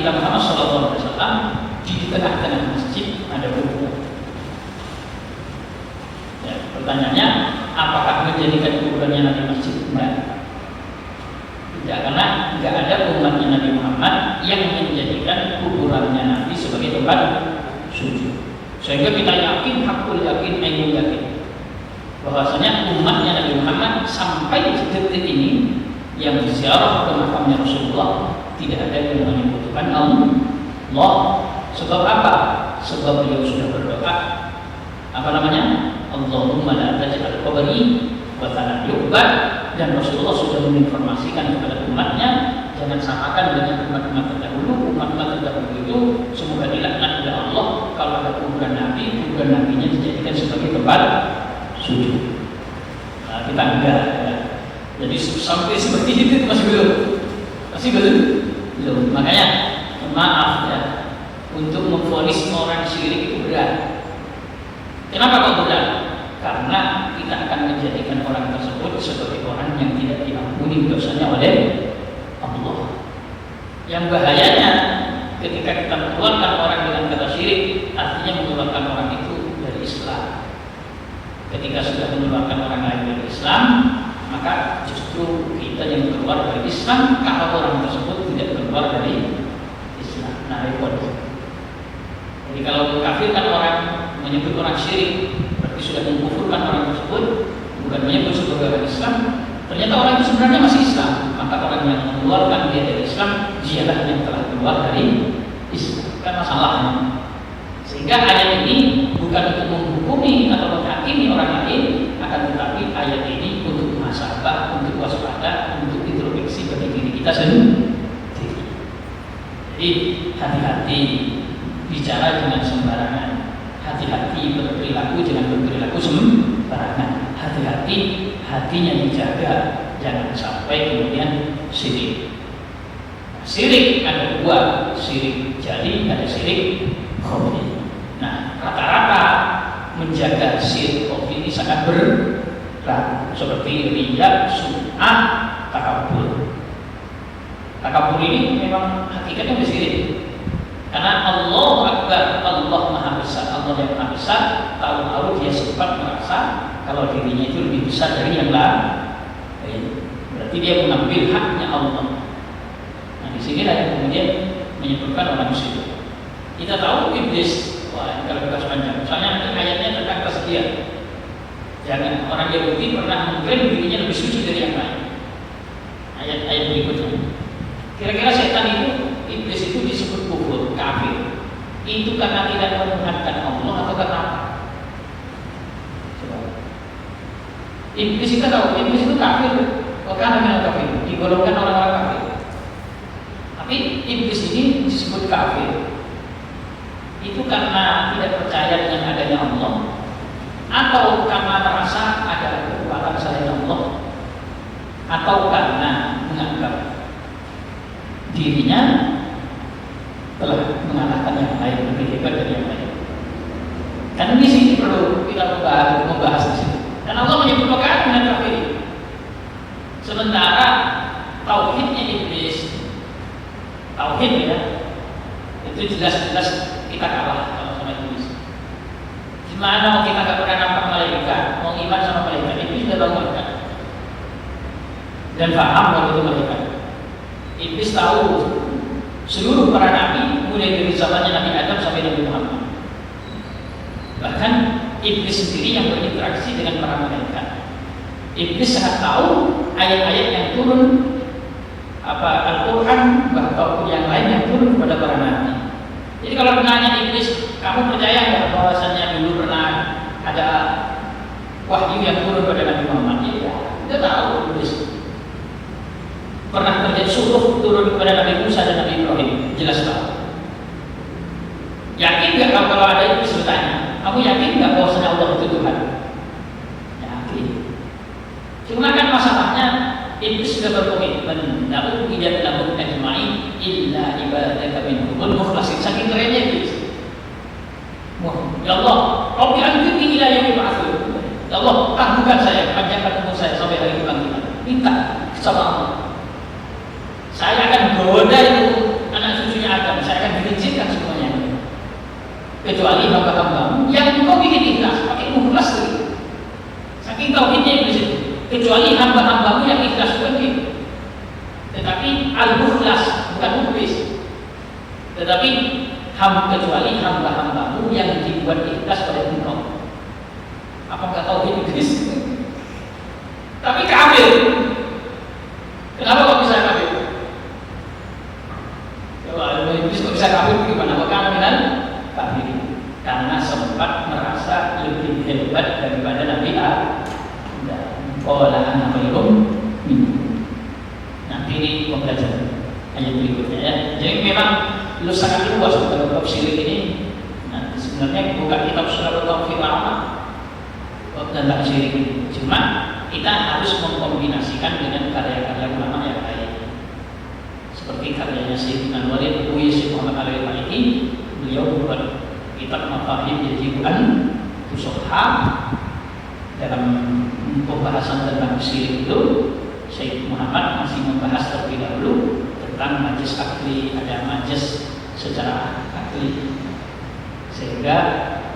kita Muhammad SAW di tengah-tengah masjid ada kuburan. Ya, pertanyaannya, apakah menjadikan kuburannya Nabi masjid? Enggak. Tidak, karena enggak ada umatnya Nabi Muhammad yang menjadikan kuburannya Nabi sebagai tempat sujud. Sehingga kita yakin, hakul yakin, ainul yakin, bahwasanya umatnya Nabi Muhammad sampai detik ini yang ziarah ke makamnya Rasulullah tidak ada yang menyebutkan Allah. Sebab apa? Sebab beliau sudah berdoa, apa namanya? Allahumma la taj'al qabri watanan yu'bad, dan Rasulullah sudah menginformasikan kepada umatnya, jangan samakan dengan umat-umat terdahulu. Umat-umat terdahulu itu semoga dilaknat oleh Allah kalau ada kuburan Nabi, kuburan Nabinya dijadikan sebagai tempat sujud. Nah, kita enggak ya. Jadi sampai seperti itu masih belum. Makanya maaf ya, untuk memvonis orang syirik itu berat. Kenapa kok berat? Karena kita akan menjadikan orang tersebut sebagai orang yang tidak diampuni dosanya oleh Allah. Yang bahayanya ketika kita mengeluarkan orang dengan kata syirik, artinya mengeluarkan orang itu dari Islam. Ketika sudah mengeluarkan orang lain dari Islam, maka justru kita yang keluar dari Islam kalau orang tersebut tidak keluar dari Islam. Nah, repot. Jadi kalau mengkafirkan orang, menyebut orang syirik, berarti sudah mengkufurkan orang tersebut, bukan menyebut sebagai orang Islam. Ternyata orang itu sebenarnya masih Islam, maka orang yang mengeluarkan dia dari Islam, dialah yang telah keluar dari Islam. Kan masalahnya. Sehingga ayat ini bukan untuk menghukumi atau menghakimi orang lain, akan tetapi ayat ini untuk muhasabah, untuk waspada, untuk introspeksi bagi diri kita sendiri. Jadi hati-hati bicara dengan sembarangan, hati-hati berperilaku jangan berperilaku sembarangan, hati-hati hatinya dijaga, jangan sampai kemudian syirik. Syirik ada dua, syirik jadi, ada syirik khafi. Nah, rata-rata menjaga syirik khafi ini sangat berat, seperti riya, sum'ah, takabur. Takabur ini memang hakikatnya syirik. Karena Allah Akbar, Allah Maha Besar, Allah yang Maha Besar, tahu-tahu dia sempat merasa kalau dirinya itu lebih besar dari yang lain. Berarti dia mengambil haknya Allah. Nah, di sinilah yang kemudian menyebabkan orang syirik. Kita tahu iblis, wah kalau kita panjang, misalnya ayatnya tentang kesekian. Jangan, orang Yahudi pernah mengklaim dirinya lebih suci dari yang lain. Ayat-ayat berikutnya. Kira-kira setan itu, iblis itu disebut kufur, kafir. Itu karena tidak menuhankan Allah atau karena apa? Coba. Iblis kita tahu, iblis itu kafir. Karena memang kafir, digolongkan orang-orang kafir. Tapi iblis ini disebut kafir. Itu karena tidak percaya dengan adanya Allah, atau karena merasa ada kekuatan selain Allah, atau karena menganggap dirinya telah mengalahkan yang lain, lebih hebat dari yang lain. Dan di sini perlu kita membahas di sini. Dan Allah menyebut perkara dengan kafir. Sementara tauhidnya iblis, tauhid ya, itu jelas-jelas kita kalah kalau sama iblis. Gimana mau kita gak pernah nampak malaikat, mau iman sama malaikat, iblis sudah tahu malaikat dan paham kalau itu malaikat. Iblis tahu seluruh para nabi, mulai dari zamannya Nabi Adam sampai Nabi Muhammad. Bahkan iblis sendiri yang berinteraksi dengan para malaikat. Iblis sangat tahu ayat-ayat yang turun, Al-Quran, bahkan yang lain yang turun kepada para nabi. Jadi kalau menanya iblis, kamu percaya nggak bahwasannya dulu pernah ada wahyu yang turun pada Nabi Muhammad? Iya, dia tahu iblis. Pernah terjadi suruh turun kepada Nabi Musa dan Nabi Ibrahim, jelas tahu. Yakin nggak kalau ada iblis bertanya, kamu yakin nggak bahwasanya Allah itu Tuhan? Yakin. Cuma kan masalahnya iblis sudah berkomitmen, namun tidak lahum ajma'in illa ibadaka minhumul mukhlasin. Saking kerennya iblis. Ya Allah, Rabbi anjurni ila yaumil ba'ats. Ya Allah, tangguhkan saya, panjangkan umur saya sampai hari kebangkitan. Minta sama Allah. Saya akan goda itu anak cucunya Adam, kecuali hamba-hambamu yang engkau bikin ikhlas, pakai ikhlas lagi. Saking tauhidnya yang di situ. Kecuali hamba-hambamu yang ikhlas begitu. Tetapi al-mukhlas bukan mukhlis. Tetapi kecuali hamba-hambamu yang dibuat ikhlas oleh engkau. Apakah tauhid iblis? Tapi kafir. Kenapa kok bisa kafir? Kalau iblis kok bisa kafir bagaimana? Maka minal kafir. Karena sempat merasa lebih hebat daripada Nabi Adam. Qala ana khairum minhu. Nanti ini pembelajaran ayat berikutnya ya. Jadi memang lu sangat luas dalam bab syirik ini. Nah, sebenarnya bukan kitab Suratul Tauhid tentang syirik ini. Cuma kita harus mengkombinasikan dengan karya-karya ulama yang lain. Seperti karyanya Syekh Al-Walid Uwais Muhammad Al-Maliki, beliau membuat kitab Mafahim Yajibuan Tusohha. Dalam pembahasan tentang syirik itu, Syekh Muhammad masih membahas terlebih dahulu tentang majlis akli, ada majlis secara akli. Sehingga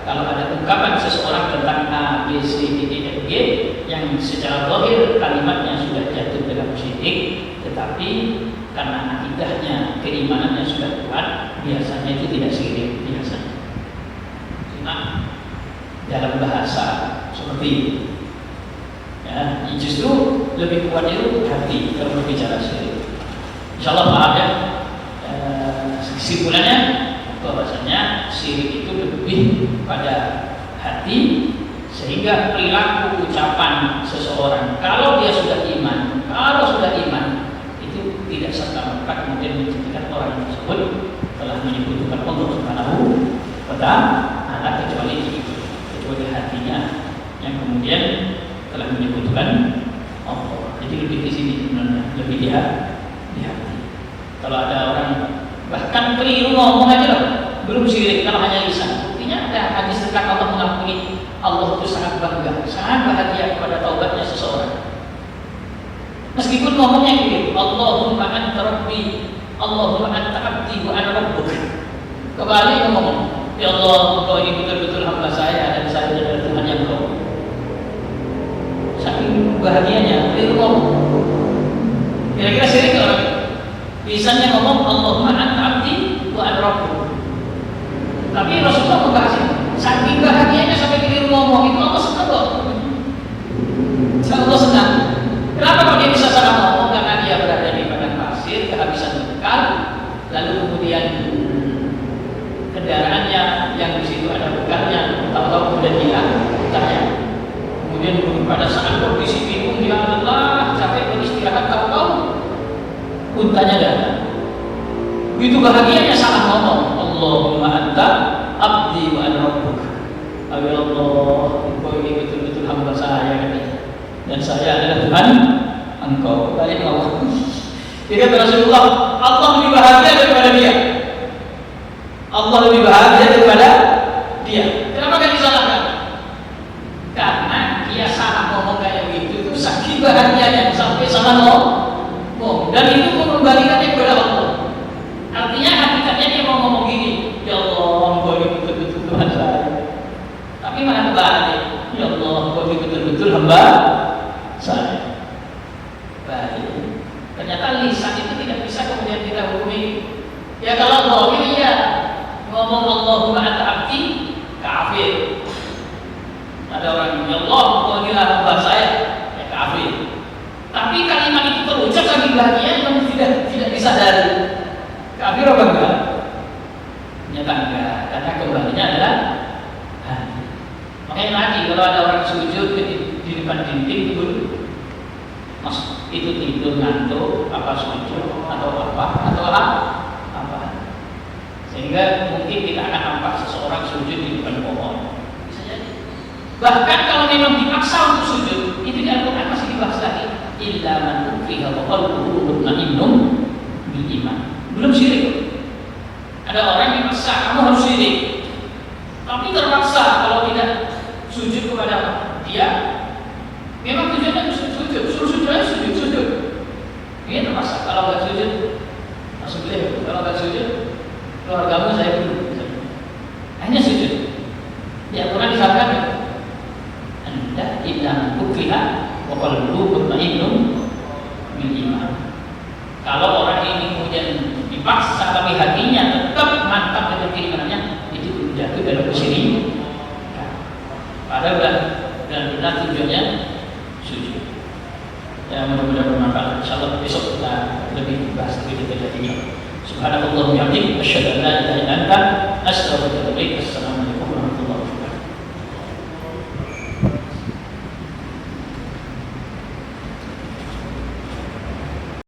kalau ada ungkapan seseorang tentang A, B, C, D, E, F, G yang secara zahir kalimatnya sudah jatuh dalam syirik, tetapi karena akidahnya, keimanannya sudah kuat, biasanya itu tidak syirik biasanya. Cuma dalam bahasa seperti itu. Ya, justru lebih kuat itu hati kalau berbicara syirik. Insyaallah paham ya. Kesimpulannya bahwasanya syirik itu lebih pada hati, sehingga perilaku ucapan seseorang kalau dia sudah iman, itu tidak serta-merta kemudian menjadikan orang tersebut telah menyebutkan Allah Subhanahu wa ta'ala, kecuali hatinya yang kemudian telah menyebutkan Allah. Jadi lebih di sini sebenarnya, lebih di hati. Kalau ada orang bahkan keliru ngomong aja loh, belum syirik kalau hanya lisan. Buktinya ada hadis tentang Allah mengakui Allah itu sangat bangga, sangat bahagia kepada taubatnya seseorang. Meskipun ngomongnya gitu, Allahumma anta rabbi, Allahumma anta abdi wa ana rabbuk. Kembali ngomong, ya Allah, engkau ini betul-betul hamba saya dan saya adalah Tuhan yang kau. Saking bahagianya, keliru ngomong. Kira-kira syirik orang itu. Lisannya ngomong Allahumma anta abdi wa ana rabbuk. Tapi Rasulullah membahas ini. Saking bahagianya sampai keliru ngomong itu Allah senang kok. Allah senang. Kenapa kok dia bisa salah ngomong? Karena dia berada di padang pasir, kehabisan bekal, lalu kemudian kendaraannya yang di situ ada bekalnya, tahu-tahu kemudian hilang bekalnya. Kemudian pada saat kondisi bingung dia adalah capek beristirahat, tahu-tahu untanya datang. Begitu bahagianya salah ngomong, Allahumma anta abdi wa ana rabbuk. Ya Allah, engkau ini betul-betul hamba saya katanya. Dan saya adalah Tuhan engkau. Balik ngomong. Dia kata Rasulullah, Allah lebih bahagia daripada dia. Allah lebih bahagia daripada dia. Kenapa kan disalahkan? Karena dia salah ngomong kayak begitu itu saking bahagianya sampai salah ngomong. Dan itu mengembalikannya kepada Allah. Artinya hakikatnya dia mau ngomong gini, ya Allah, engkau ini betul-betul Tuhan saya. Tapi mana kebalik? Ya Allah, engkau ini betul-betul hamba saya. Baik. Ternyata lisan itu tidak bisa kemudian kita hukumi. Ya kalau zahir ya ngomong Allahumma anta abdi, kafir. Ada orang ya Allah, engkau inilah hamba saya, ya kafir. Tapi kalimat itu terucap saking bahagia yang tidak disadari. Kafir apa enggak? Ternyata enggak, karena kembalinya adalah hati. Makanya tadi kalau ada orang sujud di depan dinding mas itu tidur ngantuk apa sujud atau apa, sehingga mungkin kita akan nampak seseorang sujud di depan pohon, bisa jadi. Bahkan kalau memang dipaksa untuk sujud, itu di Al-Quran masih dibahas lagi, illa man ukriha wa qalbuhu mutmainnun bil iman. Belum syirik. Ada orang yang dipaksa, kamu harus syirik, tapi terpaksa kalau tidak sujud kepada dia. Memang tujuannya sujud, sujud. Ini terpaksa. Kalau nggak sujud, masuk beliau. Kalau nggak sujud, keluargamu saya dulu. Hanya sujud. illa man ukriha wa qalbuhu mutmainnun bil iman. Kalau orang ini kemudian dipaksa tapi hatinya tetap mantap dengan keimanannya, itu jatuh dalam kesyirikan. Padahal benar tujuannya sujud. Ya, mudah-mudahan bermanfaat. Insyaallah besok kita lebih bahas lebih detail lagi. Subhanallah wa bihamdihi asyhadu an la ilaha illa anta astaghfiruka wa atubu ilaik.